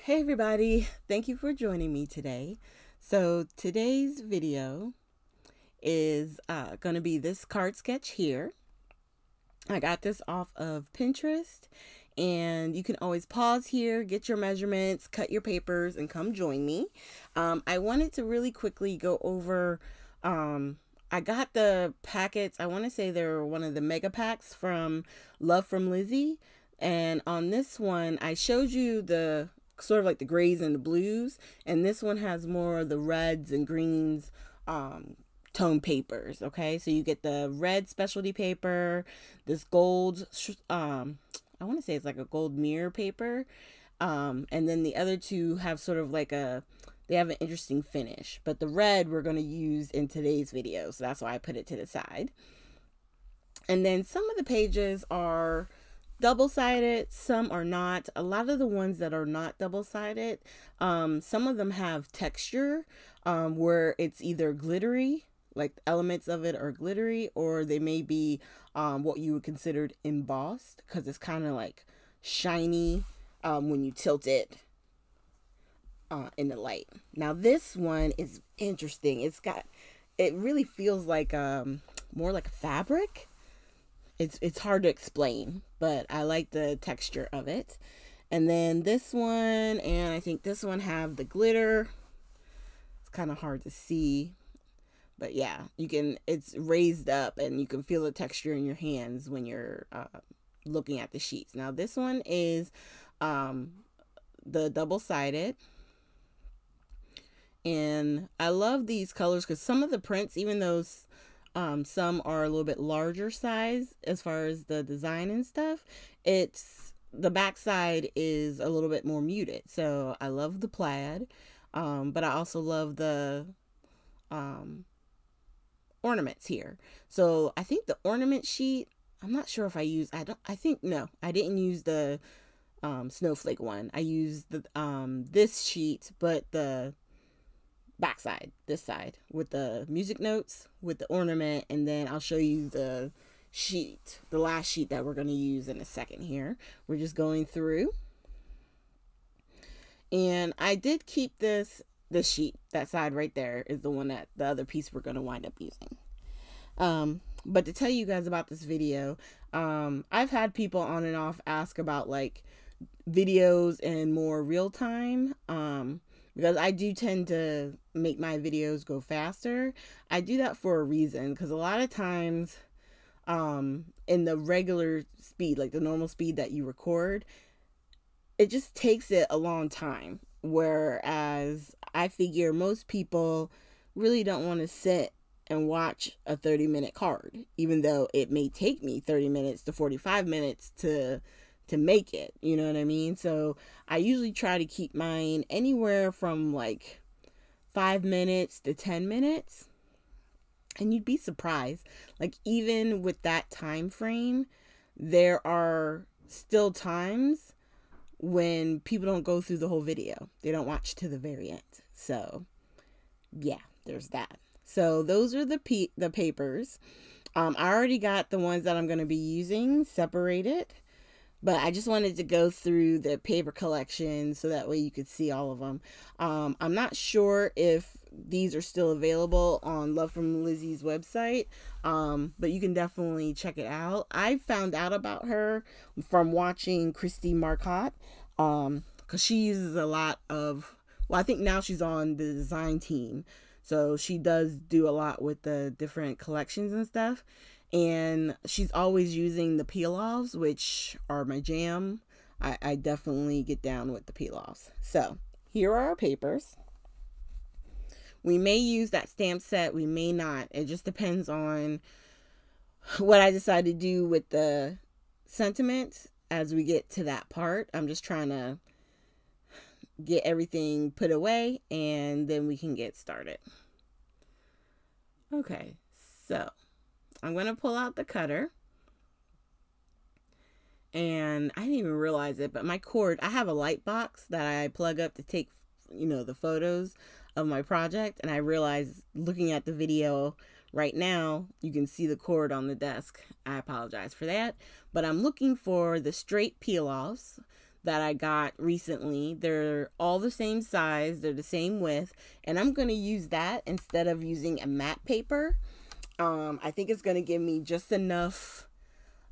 Hey everybody, thank you for joining me today. So today's video is going to be this card sketch here. I got this off of Pinterest, and you can always pause here, get your measurements, cut your papers, and come join me. I wanted to really quickly go over, I got the packets, I want to say they're one of the mega packs from Love from Lizzie. And on this one, I showed you the sort of like the grays and the blues, and this one has more of the reds and greens tone papers. Okay, so you get the red specialty paper, this gold I want to say it's like a gold mirror paper, and then the other two have sort of like they have an interesting finish, but the red we're going to use in today's video, so that's why I put it to the side. And then some of the pages are double-sided, some are not. A lot of the ones that are not double-sided, some of them have texture, where it's either glittery, like elements of it are glittery, or they may be what you would consider embossed, because it's kind of like shiny when you tilt it in the light. Now this one is interesting. It really feels like more like a fabric. It's hard to explain, but I like the texture of it. And then this one, and I think this one have the glitter. It's kind of hard to see, but yeah, it's raised up and you can feel the texture in your hands when you're looking at the sheets. Now this one is the double-sided. And I love these colors because some of the prints, even though some are a little bit larger size as far as the design and stuff, the backside is a little bit more muted. So I love the plaid, but I also love the ornaments here. So I think the ornament sheet, I'm not sure if I didn't use the snowflake one. I used the this sheet, but the backside, this side, with the music notes, with the ornament, and then I'll show you the last sheet that we're going to use in a second here. We're just going through, and I did keep this sheet. That side right there is the one that the other piece we're going to wind up using. But to tell you guys about this video, I've had people on and off ask about like videos in more real time, because I do tend to make my videos go faster. I do that for a reason, because a lot of times in the regular speed, like the normal speed that you record, it just takes it a long time. Whereas I figure most people really don't want to sit and watch a 30-minute card, even though it may take me 30 minutes to 45 minutes to make it, you know what I mean? So I usually try to keep mine anywhere from like 5 minutes to 10 minutes. And you'd be surprised, like even with that time frame, there are still times when people don't go through the whole video. They don't watch to the very end. So yeah, there's that. So those are the papers. I already got the ones that I'm going to be using separated, but I just wanted to go through the paper collection so that way you could see all of them. I'm not sure if these are still available on Love from Lizzie's website, but you can definitely check it out. I found out about her from watching Christy Marcotte, because she uses a lot of, well, I think now she's on the design team, so she does do a lot with the different collections and stuff. And she's always using the peel-offs, which are my jam. I definitely get down with the peel-offs. So here are our papers. We may use that stamp set, we may not. It just depends on what I decide to do with the sentiment as we get to that part. I'm just trying to get everything put away, and then we can get started. Okay, so I'm going to pull out the cutter, and I didn't even realize it, but my cord, I have a light box that I plug up to take, the photos of my project, and I realized looking at the video right now, you can see the cord on the desk. I apologize for that, but I'm looking for the straight peel-offs, that I got recently. They're all the same size, they're the same width, and I'm going to use that instead of using a matte paper. I think it's going to give me just enough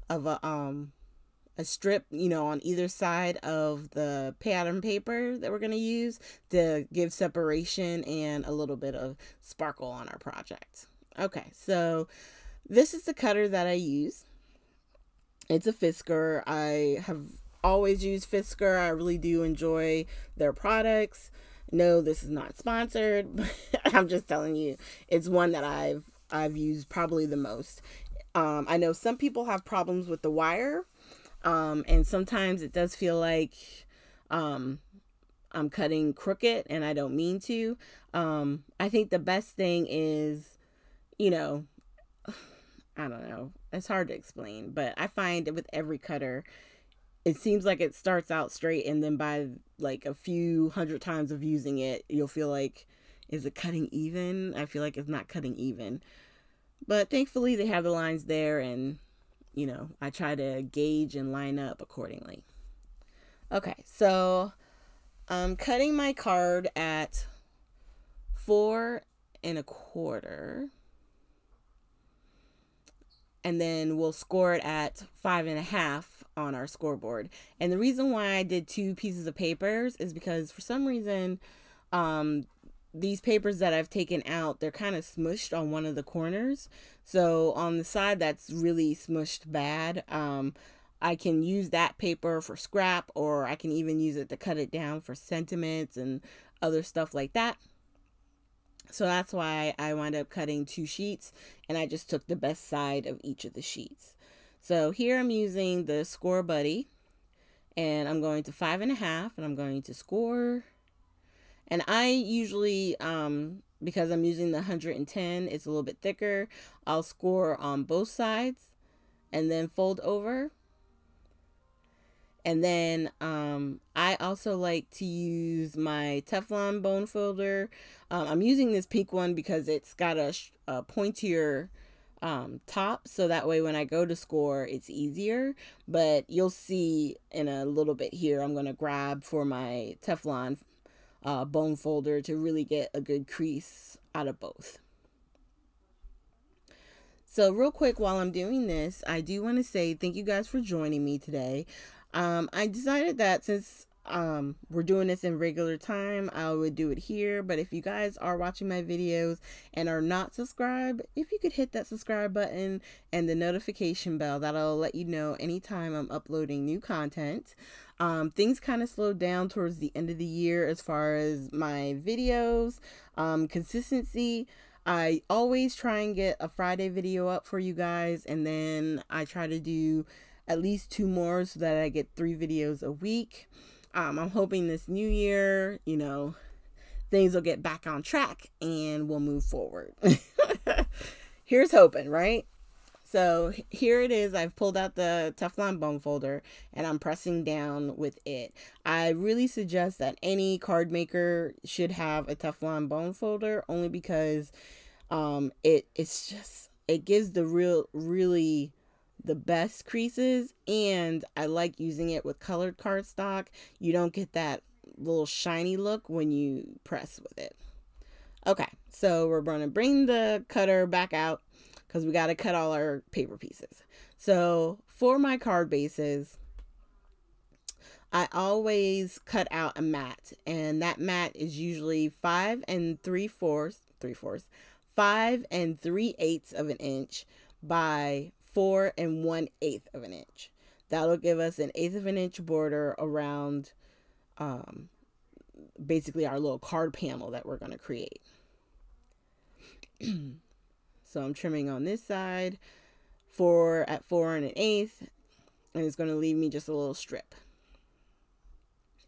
of a strip, you know, on either side of the pattern paper that we're going to use to give separation and a little bit of sparkle on our project. Okay, so this is the cutter that I use. It's a Fisker. I have always used Fisker. I really do enjoy their products. No, this is not sponsored, but I'm just telling you, it's one that I've used probably the most. I know some people have problems with the wire, and sometimes it does feel like I'm cutting crooked, and I don't mean to. I think the best thing is, you know, I don't know. It's hard to explain, but I find with every cutter, it seems like it starts out straight, and then by like a few hundred times of using it, you'll feel like, is it cutting even? I feel like it's not cutting even. But thankfully they have the lines there, and you know, I try to gauge and line up accordingly. Okay, so I'm cutting my card at 4 1/4. And then we'll score it at 5 1/2 on our scoreboard. And the reason why I did 2 pieces of papers is because for some reason, these papers that I've taken out, they're kind of smushed on one of the corners. So on the side that's really smushed bad, I can use that paper for scrap, or I can even use it to cut it down for sentiments and other stuff like that. So that's why I wound up cutting 2 sheets, and I just took the best side of each of the sheets. So here I'm using the Score Buddy, and I'm going to 5 1/2, and I'm going to score. And I usually, because I'm using the 110, it's a little bit thicker, I'll score on both sides and then fold over. And then I also like to use my Teflon bone folder. I'm using this pink one because it's got a pointier top, so that way when I go to score, it's easier. But you'll see in a little bit here, I'm going to grab for my Teflon bone folder to really get a good crease out of both. So real quick, while I'm doing this, I do want to say thank you guys for joining me today. I decided that since we're doing this in regular time, I would do it here. But if you guys are watching my videos and are not subscribed, if you could hit that subscribe button and the notification bell, that'll let you know anytime I'm uploading new content. Things kind of slowed down towards the end of the year as far as my videos. Consistency, I always try and get a Friday video up for you guys, and then I try to do at least 2 more so that I get 3 videos a week. I'm hoping this new year, you know, things will get back on track and we'll move forward. Here's hoping, right? So here it is. I've pulled out the Teflon bone folder and I'm pressing down with it. I really suggest that any card maker should have a Teflon bone folder, only because it gives the really the best creases, and I like using it with colored cardstock. You don't get that little shiny look when you press with it. Okay, so we're going to bring the cutter back out because we got to cut all our paper pieces. So for my card bases, I always cut out a mat, and that mat is usually 5 3/4, 5 3/8 of an inch by 4 1/8 of an inch. That'll give us an 1/8 of an inch border around basically our little card panel that we're going to create. So I'm trimming on this side at 4 1/8, and it's going to leave me just a little strip.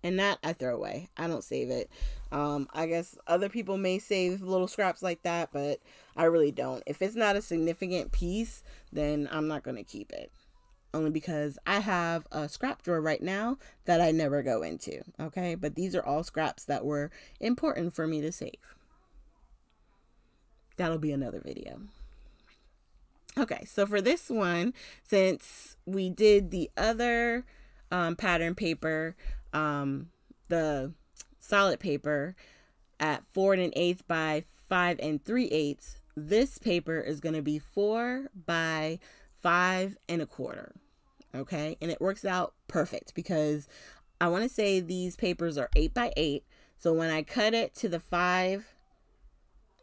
And that I throw away. I don't save it. I guess other people may save little scraps like that, but I really don't. If it's not a significant piece, then I'm not going to keep it. Only because I have a scrap drawer right now that I never go into. Okay, but these are all scraps that were important for me to save. That'll be another video. Okay, so for this one, since we did the other pattern paper, the solid paper at 4 1/8 by 5 3/8. This paper is going to be 4 by 5 1/4. Okay, and it works out perfect because I want to say these papers are 8 by 8. So when I cut it to the 5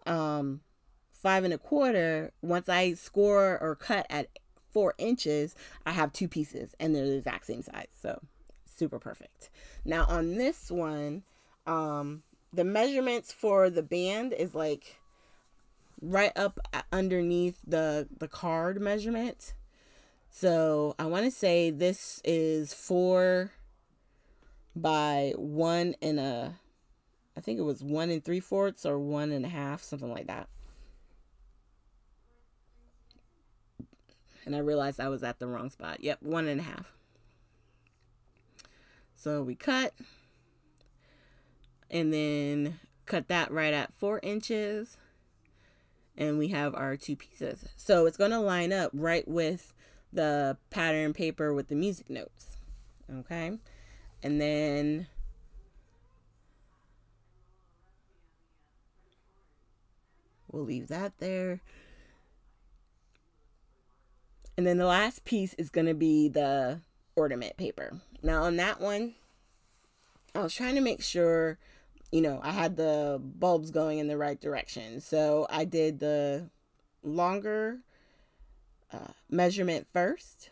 1/4, once I score or cut at 4 inches, I have 2 pieces and they're the exact same size. So super perfect. Now on this one, the measurements for the band is like right up underneath the card measurement. So I want to say this is 4 by 1 I think it was 1 3/4 or 1 1/2, something like that. And I realized I was at the wrong spot. Yep, 1 1/2. So we cut and then cut that right at 4 inches. And we have our 2 pieces. So it's going to line up right with the pattern paper with the music notes. Okay. And then we'll leave that there. And then the last piece is going to be the ornament paper. Now on that one, I was trying to make sure, you know, I had the bulbs going in the right direction. So I did the longer measurement first.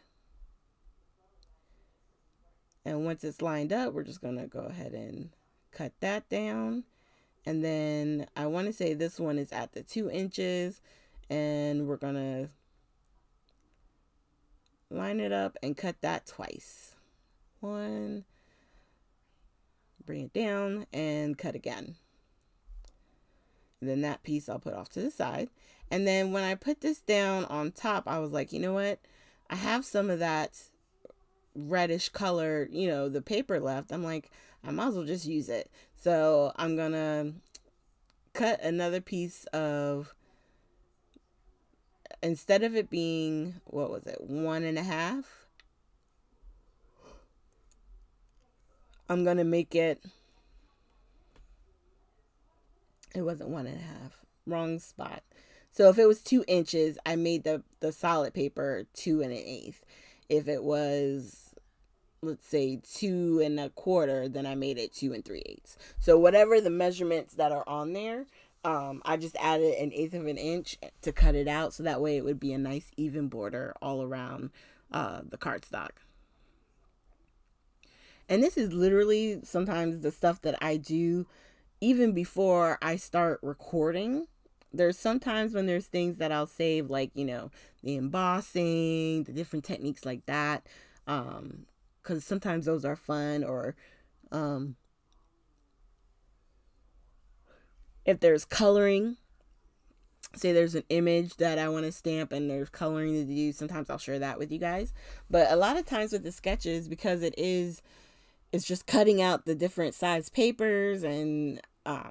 And once it's lined up, we're just going to go ahead and cut that down. And then I want to say this one is at the 2 inches. And we're going to line it up and cut that twice. 1, bring it down and cut again. And then that piece I'll put off to the side. And then when I put this down on top, I was like, you know what? I have some of that reddish color, you know, the paper left. I'm like, I might as well just use it. So I'm going to cut another piece of, instead of it being, what was it, 1 1/2, I'm going to make it, it wasn't 1 1/2, wrong spot. So if it was 2 inches, I made the solid paper 2 1/8. If it was, let's say 2 1/4, then I made it 2 3/8. So whatever the measurements that are on there, I just added 1/8 of an inch to cut it out. So that way it would be a nice even border all around the cardstock. And this is literally sometimes the stuff that I do even before I start recording. There's sometimes when there's things that I'll save, like, you know, the embossing, the different techniques like that. Because sometimes those are fun, or if there's coloring, say there's an image that I want to stamp and there's coloring to do, sometimes I'll share that with you guys. But a lot of times with the sketches, because it's just cutting out the different size papers and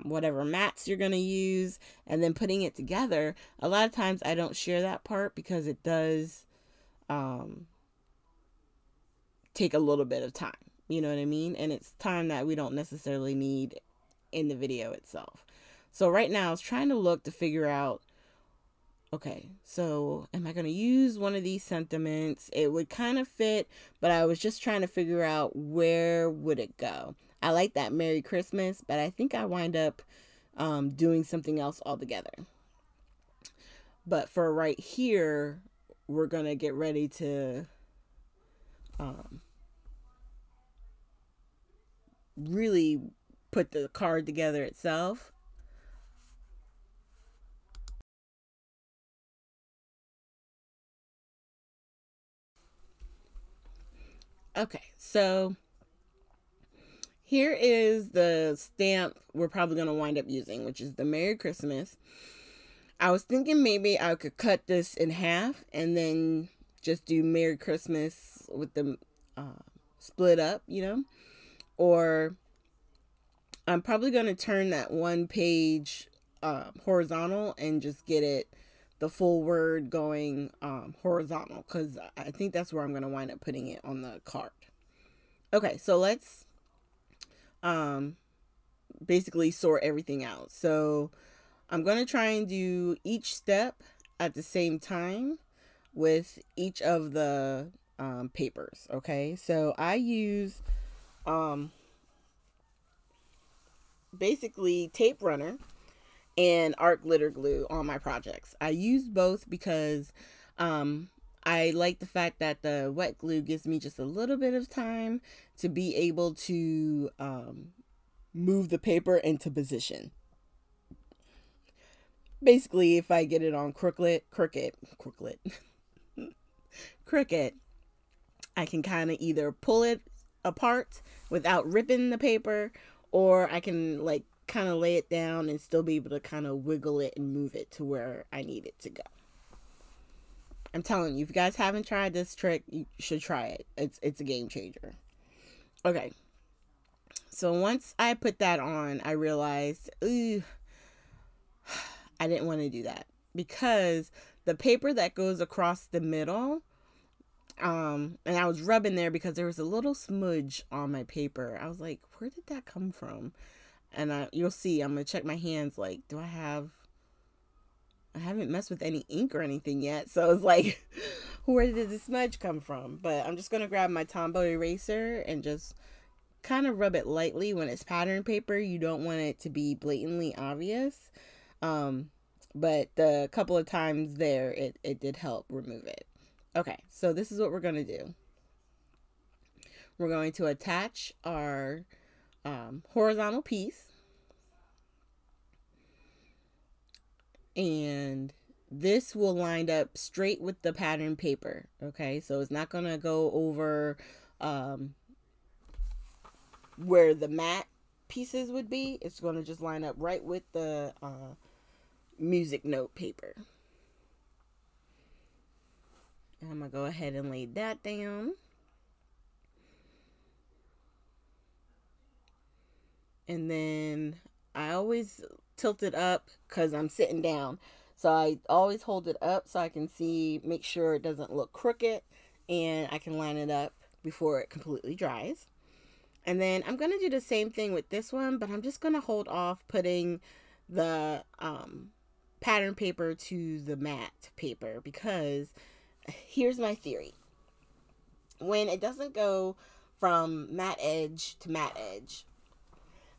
whatever mats you're going to use and then putting it together. A lot of times I don't share that part because it does take a little bit of time. You know what I mean? And it's time that we don't necessarily need in the video itself. So right now I was trying to look to figure out, okay, so am I going to use one of these sentiments? It would kind of fit, but I was just trying to figure out where would it go. I like that Merry Christmas, but I think I wind up doing something else altogether. But for right here, we're going to get ready to really put the card together itself. Okay, so here is the stamp we're probably going to wind up using, which is the Merry Christmas. I was thinking maybe I could cut this in half and then just do Merry Christmas with the split up, you know. Or I'm probably going to turn that one page horizontal and just get it, the full word going horizontal, because I think that's where I'm going to wind up putting it on the card. Okay, so let's basically sort everything out. So I'm going to try and do each step at the same time with each of the papers. Okay, so I use basically tape runner and art glitter glue on my projects. I use both because I like the fact that the wet glue gives me just a little bit of time to be able to move the paper into position. Basically, if I get it on crooked, I can kind of either pull it apart without ripping the paper, or I can like kind of lay it down and still be able to kind of wiggle it and move it to where I need it to go. I'm telling you, if you guys haven't tried this trick, you should try it. It's a game changer. Okay. So once I put that on, I realized, ooh, I didn't want to do that because the paper that goes across the middle, and I was rubbing there because there was a little smudge on my paper. I was like, where did that come from? And you'll see, I'm going to check my hands, like, I haven't messed with any ink or anything yet. So it's like, where did the smudge come from? But I'm just going to grab my Tombow eraser and just kind of rub it lightly. When it's pattern paper, you don't want it to be blatantly obvious. But the couple of times there, it did help remove it. Okay, so this is what we're going to do. We're going to attach our horizontal piece. And this will line up straight with the pattern paper. Okay, so it's not going to go over where the matte pieces would be. It's going to just line up right with the music note paper. And I'm going to go ahead and lay that down. And then I always tilt it up because I'm sitting down. So I always hold it up so I can see, make sure it doesn't look crooked, and I can line it up before it completely dries. And then I'm going to do the same thing with this one, but I'm just going to hold off putting the pattern paper to the matte paper because here's my theory. When it doesn't go from matte edge to matte edge,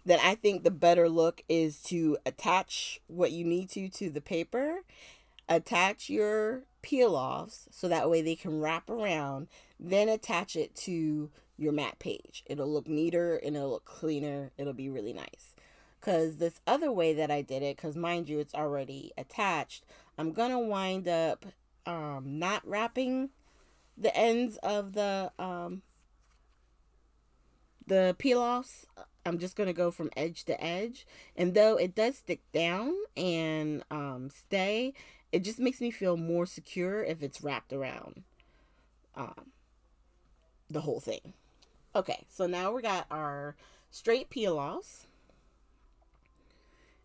then I think the better look is to attach what you need to the paper, attach your peel-offs so that way they can wrap around, then attach it to your matte page. It'll look neater and it'll look cleaner. It'll be really nice. Because this other way that I did it, because mind you, it's already attached, I'm going to wind up not wrapping the ends of the peel-offs. I'm just going to go from edge to edge. And though it does stick down and stay, it just makes me feel more secure if it's wrapped around the whole thing. Okay, so now we got our straight peel-offs.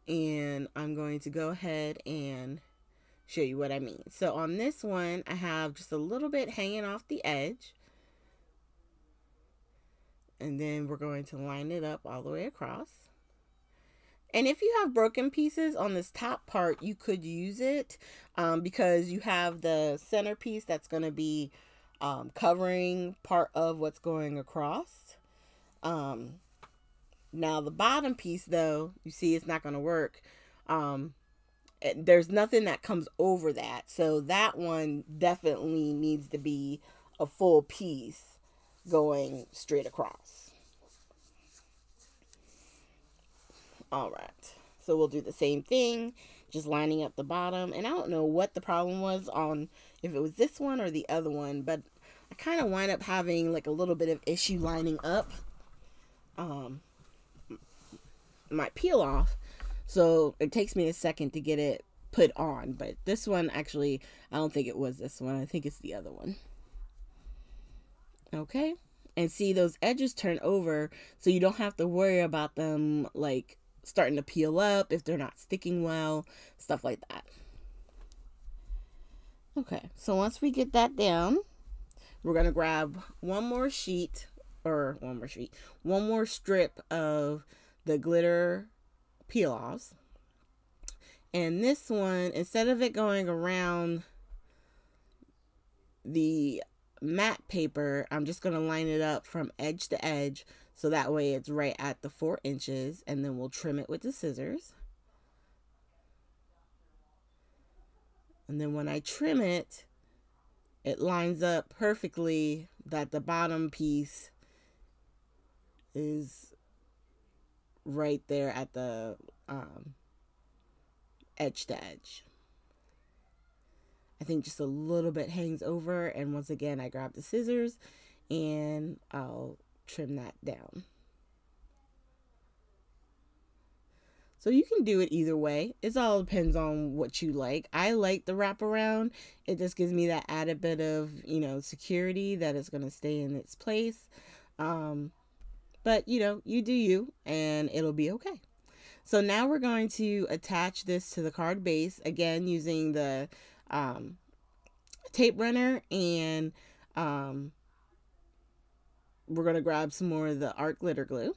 And I'm going to go ahead and show you what I mean. So on this one, I have just a little bit hanging off the edge. And then we're going to line it up all the way across. And if you have broken pieces on this top part, you could use it because you have the centerpiece that's going to be covering part of what's going across. Now the bottom piece, though, you see it's not going to work. There's nothing that comes over that. So that one definitely needs to be a full piece going straight across. All right, so we'll do the same thing, just lining up the bottom. And I don't know what the problem was on, if it was this one or the other one, but I kind of wind up having like a little bit of issue lining up my peel off. So it takes me a second to get it put on, but this one actually, I don't think it was this one. I think it's the other one. Okay, and see those edges turn over, so you don't have to worry about them like starting to peel up if they're not sticking well, stuff like that. Okay, so once we get that down, we're gonna grab one more sheet or one more strip of the glitter peel offs. And this one, instead of it going around the matte paper, I'm just going to line it up from edge to edge, so that way it's right at the 4 inches, and then we'll trim it with the scissors. And then when I trim it, it lines up perfectly that the bottom piece is right there at the edge to edge. I think just a little bit hangs over, and once again I grab the scissors and I'll trim that down. So you can do it either way. It all depends on what you like. I like the wraparound. It just gives me that added bit of, you know, security that it's going to stay in its place. But, you know, you do you, and it'll be okay. So now we're going to attach this to the card base, again, using the tape runner, and we're going to grab some more of the art glitter glue.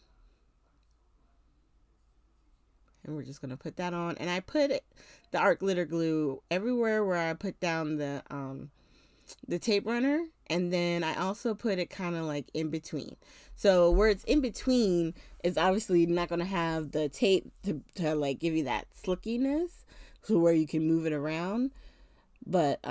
And we're just going to put that on. And I put the art glitter glue everywhere where I put down the tape runner. And then I also put it kind of like in between. So where it's in between is obviously not going to have the tape to like give you that slickiness, so where you can move it around. But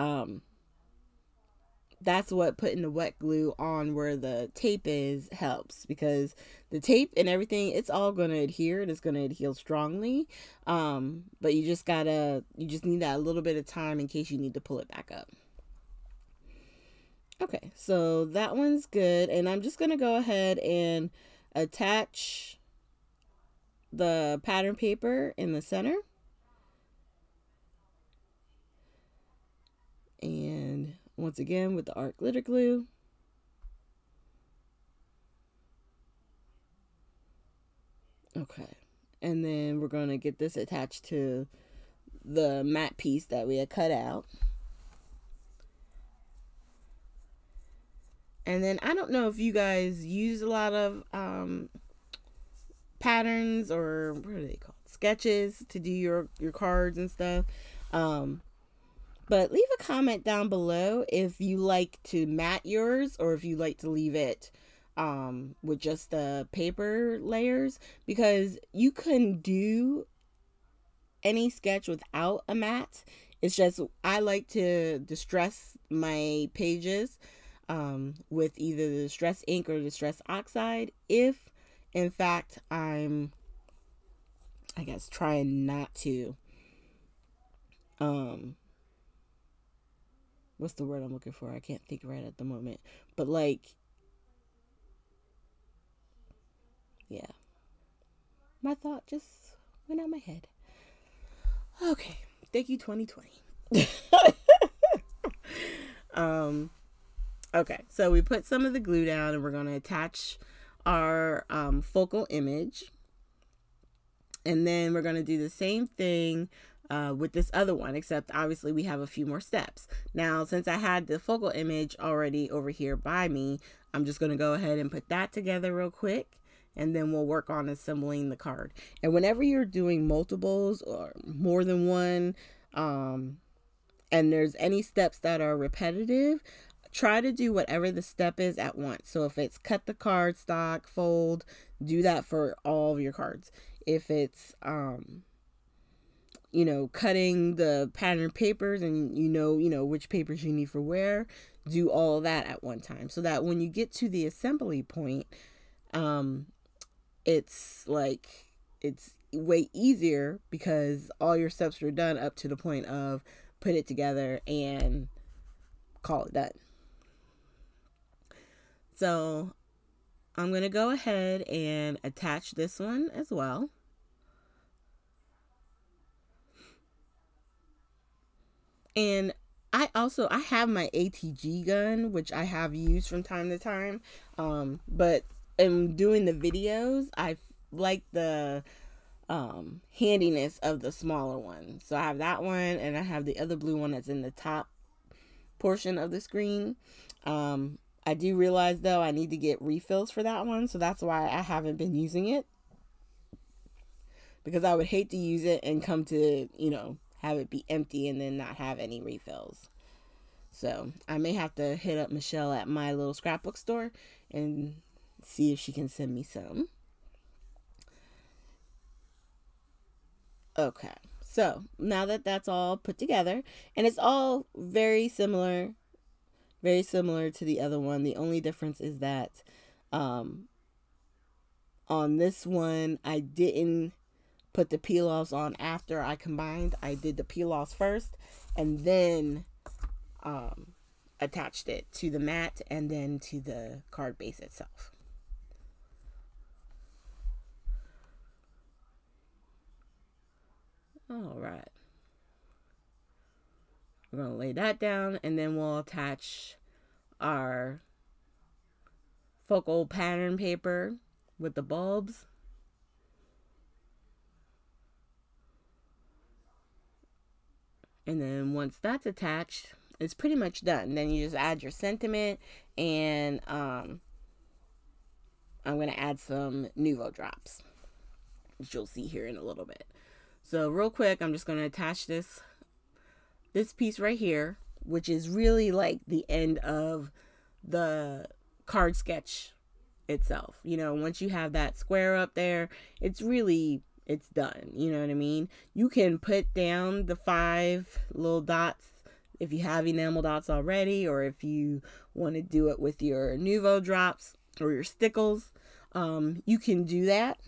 that's what putting the wet glue on where the tape is helps, because the tape and everything, it's all going to adhere, and it's going to adhere strongly. But you just need that little bit of time in case you need to pull it back up. Okay, so that one's good, and I'm just going to go ahead and attach the pattern paper in the center. And once again with the art glitter glue. Okay, and then we're going to get this attached to the matte piece that we had cut out. And then I don't know if you guys use a lot of patterns, or what are they called, sketches, to do your cards and stuff. But leave a comment down below if you like to mat yours, or if you like to leave it with just the paper layers, because you can do any sketch without a mat. It's just I like to distress my pages with either the Distress ink or Distress oxide, if in fact I'm, I guess, trying not to what's the word I'm looking for? I can't think right at the moment. But like, yeah. My thought just went out my head. Okay. Thank you, 2020. Okay. So we put some of the glue down, and we're going to attach our focal image. And then we're going to do the same thing with this other one, except obviously we have a few more steps. Now, since I had the focal image already over here by me, I'm just going to go ahead and put that together real quick, and then we'll work on assembling the card. And whenever you're doing multiples or more than one, and there's any steps that are repetitive, try to do whatever the step is at once. So if it's cut the card stock, fold, do that for all of your cards. If it's you know, cutting the pattern papers, and you know which papers you need for where, do all that at one time, so that when you get to the assembly point, it's way easier, because all your steps are done up to the point of put it together and call it done. So I'm going to go ahead and attach this one as well. And I have my Atg gun, which I have used from time to time. But in doing the videos, I like the handiness of the smaller one. So I have that one, and I have the other blue one that's in the top portion of the screen. I do realize though I need to get refills for that one, so that's why I haven't been using it, because I would hate to use it and come to, you know, have it be empty and then not have any refills. So I may have to hit up Michelle at my little scrapbook store and see if she can send me some. Okay, so now that that's all put together, and it's all very similar to the other one. The only difference is that on this one, I didn't put the peel-offs on after I combined. I did the peel-offs first and then attached it to the mat and then to the card base itself. All right. We're going to lay that down, and then we'll attach our focal pattern paper with the bulbs. And then once that's attached, it's pretty much done. Then you just add your sentiment, and I'm going to add some Nuvo drops, which you'll see here in a little bit. So real quick, I'm just going to attach this piece right here, which is really like the end of the card sketch itself. You know, once you have that square up there, it's done. You know what I mean? You can put down the 5 little dots if you have enamel dots already, or if you want to do it with your Nuvo drops or your stickles, you can do that.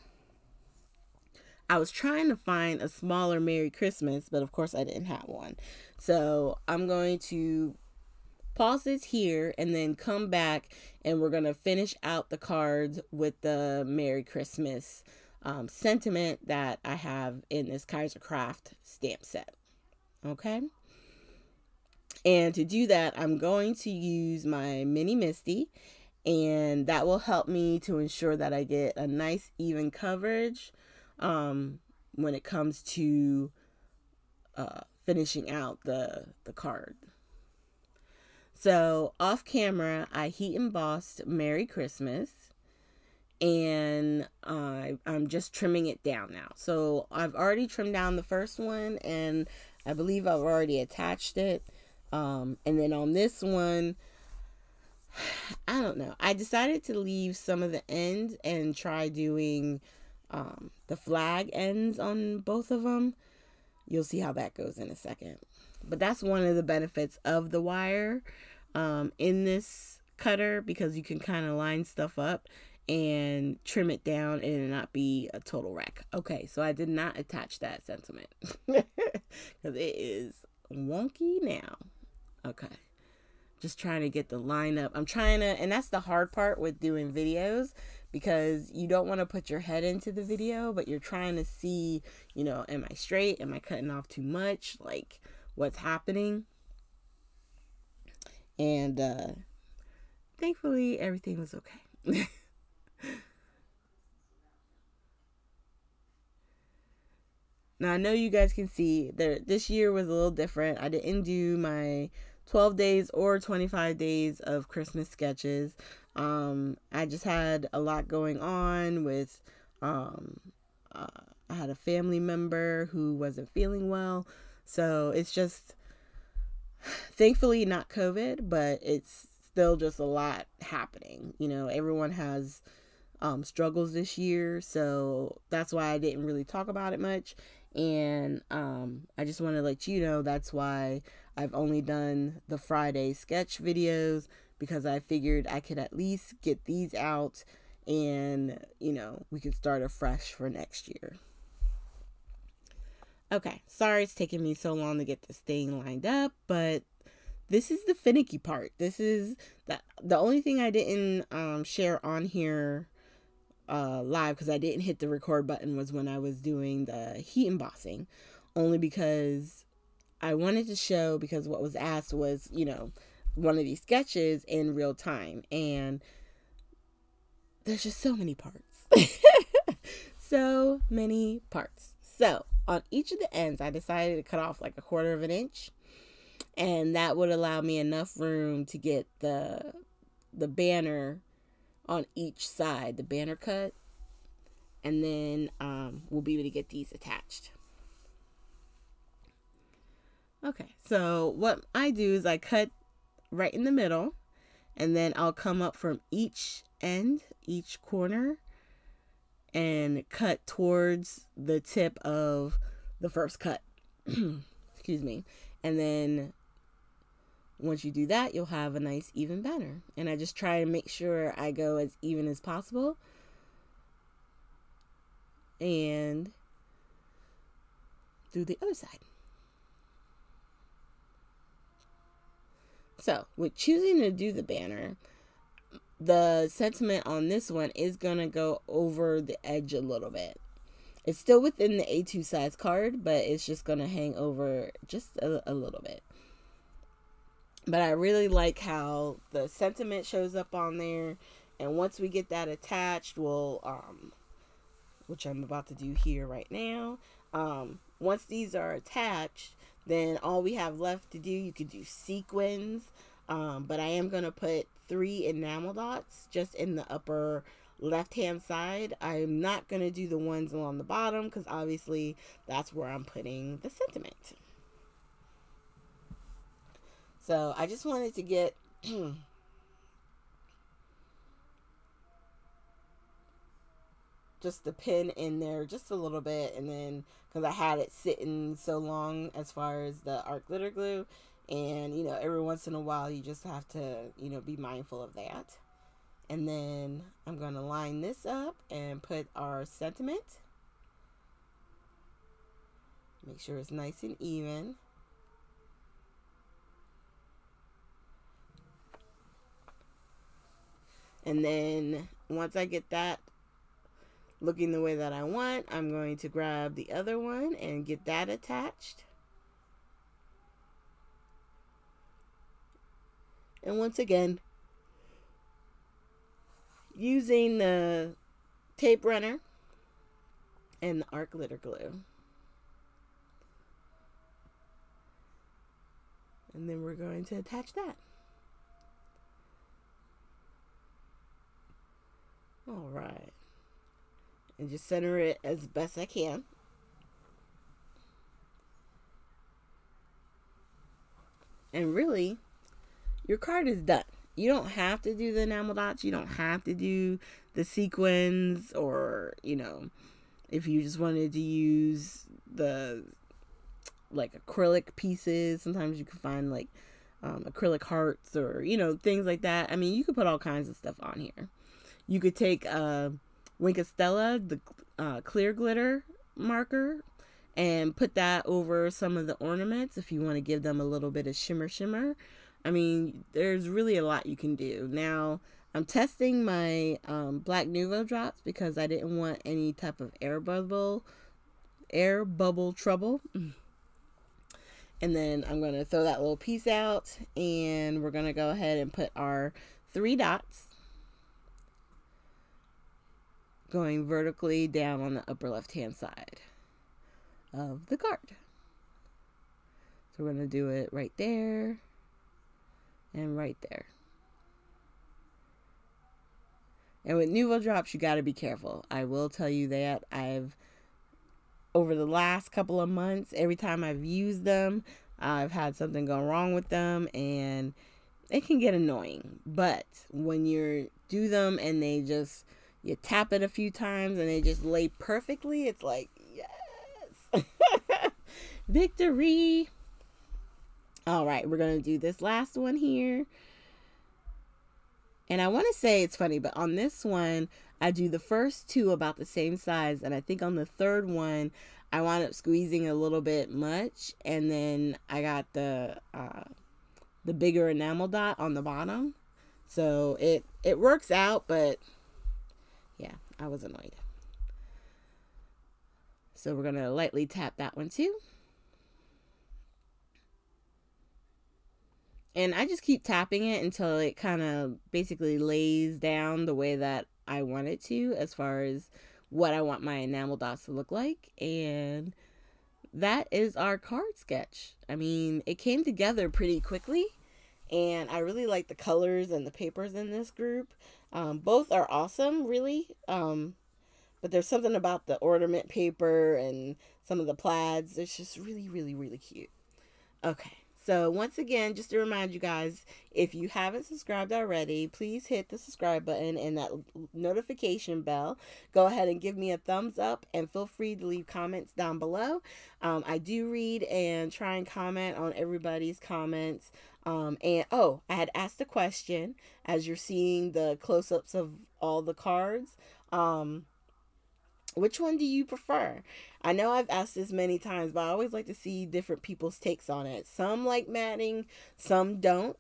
I was trying to find a smaller Merry Christmas, but of course I didn't have one. So I'm going to pause this here and then come back, and we're going to finish out the cards with the Merry Christmas sentiment that I have in this Kaiser Craft stamp set. Okay? And to do that, I'm going to use my Mini Misty, and that will help me to ensure that I get a nice even coverage when it comes to finishing out the card. So off camera, I heat embossed Merry Christmas, and I'm just trimming it down now. So I've already trimmed down the first one, and I believe I've already attached it. And then on this one, I don't know. I decided to leave some of the ends and try doing the flag ends on both of them. You'll see how that goes in a second. But that's one of the benefits of the wire in this cutter, because you can kind of line stuff up and trim it down and it not be a total wreck. Okay, so I did not attach that sentiment because it is wonky now. Okay, just trying to get the line up. I'm trying to, and that's the hard part with doing videos, because you don't want to put your head into the video, but you're trying to see, you know, am I straight? Am I cutting off too much? Like, what's happening? And thankfully, everything was okay. Now, I know you guys can see that this year was a little different. I didn't do my 12 days or 25 days of Christmas sketches. I just had a lot going on with, I had a family member who wasn't feeling well. So it's just, thankfully not COVID, but it's still just a lot happening. You know, everyone has struggles this year. So that's why I didn't really talk about it much. And I just want to let you know that's why I've only done the Friday sketch videos, because I figured I could at least get these out and, you know, we could start afresh for next year. Okay, sorry it's taking me so long to get this thing lined up, but this is the finicky part. This is the only thing I didn't share on here live, because I didn't hit the record button, was when I was doing the heat embossing, only because I wanted to show, because what was asked was, you know, one of these sketches in real time, and there's just so many parts. So many parts. So on each of the ends, I decided to cut off like 1/4 inch, and that would allow me enough room to get the the banner on each side, the banner cut, and then we'll be able to get these attached. Okay, so what I do is I cut right in the middle, and then I'll come up from each end, each corner, and cut towards the tip of the first cut. Excuse me. And then once you do that, you'll have a nice even banner. And I just try to make sure I go as even as possible. And do the other side. So, with choosing to do the banner, the sentiment on this one is going to go over the edge a little bit. It's still within the A2 size card, but it's just going to hang over just a little bit. But I really like how the sentiment shows up on there. And once we get that attached, we'll, which I'm about to do here right now. Once these are attached, then all we have left to do, you could do sequins. But I am going to put 3 enamel dots just in the upper left-hand side. I'm not going to do the ones along the bottom because obviously that's where I'm putting the sentiment. So I just wanted to get just the pin in there just a little bit, and then because I had it sitting so long as far as the art glitter glue, and you know, every once in a while you just have to, you know, be mindful of that. And then I'm going to line this up and put our sentiment. Make sure it's nice and even. And then once I get that looking the way that I want, I'm going to grab the other one and get that attached. And once again, using the tape runner and the art glitter glue. And then we're going to attach that. All right. And just center it as best I can. And really, your card is done. You don't have to do the enamel dots. You don't have to do the sequins, or, you know, if you just wanted to use the like acrylic pieces, sometimes you can find like acrylic hearts or, you know, things like that. I mean, you could put all kinds of stuff on here. You could take Wink Stella, the clear glitter marker, and put that over some of the ornaments if you want to give them a little bit of shimmer. I mean, there's really a lot you can do. Now, I'm testing my Black Nuvo drops because I didn't want any type of air bubble trouble. And then I'm going to throw that little piece out, and we're going to go ahead and put our 3 dots going vertically down on the upper left-hand side of the card. So we're going to do it right there and right there. And with Nuvo drops, you got to be careful. I will tell you that over the last couple of months, every time I've used them, I've had something go wrong with them, and it can get annoying. But when you do them and you tap it a few times and they just lay perfectly, it's like, yes, victory. All right, we're going to do this last one here. And I want to say it's funny, but on this one, I do the first 2 about the same size. And I think on the third one, I wound up squeezing a little bit much. And then I got the bigger enamel dot on the bottom. So it works out, but yeah, I was annoyed. So we're going to lightly tap that one too. And I just keep tapping it until it kind of basically lays down the way that I want it to, as far as what I want my enamel dots to look like. And that is our card sketch. I mean, it came together pretty quickly, and I really like the colors and the papers in this group. Both are awesome, really. But there's something about the ornament paper and some of the plaids. It's just really, really, really cute. Okay. So once again, just to remind you guys, if you haven't subscribed already, please hit the subscribe button and that notification bell. Go ahead and give me a thumbs up, and feel free to leave comments down below. I do read and try and comment on everybody's comments. And oh, I had asked a question as you're seeing the close-ups of all the cards. Which one do you prefer? I know I've asked this many times, but I always like to see different people's takes on it. Some like matting, some don't.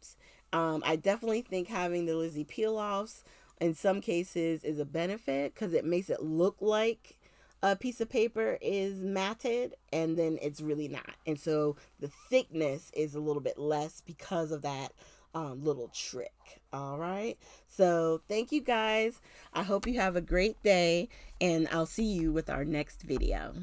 I definitely think having the Lizzie peel-offs in some cases is a benefit because it makes it look like a piece of paper is matted, and then it's really not. And so the thickness is a little bit less because of that little trick. All right. So thank you guys. I hope you have a great day, and I'll see you with our next video.